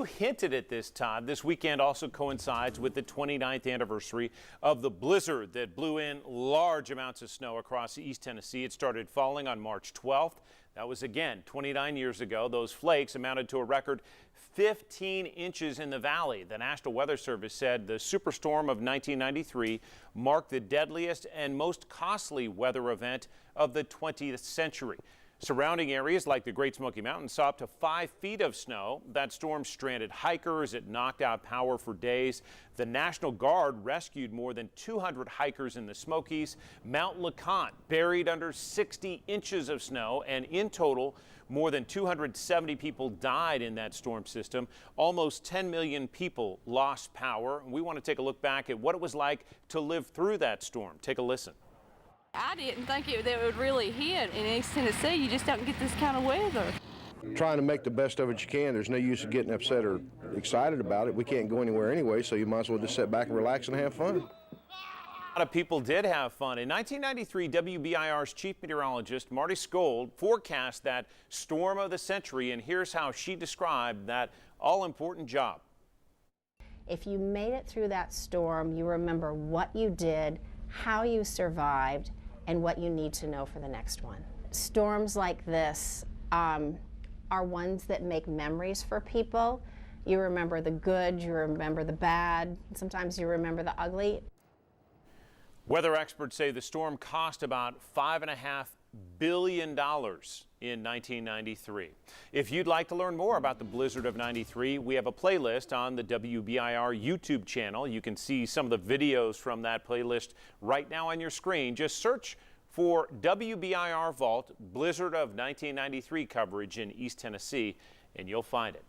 Hinted at this time. This weekend also coincides with the 29th anniversary of the blizzard that blew in large amounts of snow across East Tennessee. It started falling on March 12th. That was again 29 years ago. Those flakes amounted to a record 15 inches in the valley. The National Weather Service said the superstorm of 1993 marked the deadliest and most costly weather event of the 20th century. Surrounding areas like the Great Smoky Mountains saw up to 5 feet of snow. That storm stranded hikers. It knocked out power for days. The National Guard rescued more than 200 hikers in the Smokies. Mount LeConte buried under 60 inches of snow, and in total, more than 270 people died in that storm system. Almost 10 million people lost power. We want to take a look back at what it was like to live through that storm. Take a listen. I didn't think that it would really hit in East Tennessee. You just don't get this kind of weather. Trying to make the best of it you can. There's no use of getting upset or excited about it. We can't go anywhere anyway, so you might as well just sit back and relax and have fun. A lot of people did have fun. In 1993, WBIR's chief meteorologist, Marty Skold, forecast that storm of the century, and here's how she described that all-important job. If you made it through that storm, you remember what you did, how you survived, and what you need to know for the next one. Storms like this are ones that make memories for people. You remember the good, you remember the bad, sometimes you remember the ugly. Weather experts say the storm cost about $5.5 billion in 1993. If you'd like to learn more about the blizzard of '93, we have a playlist on the WBIR YouTube channel. You can see some of the videos from that playlist right now on your screen. Just search for WBIR Vault Blizzard of 1993 coverage in East Tennessee, and you'll find it.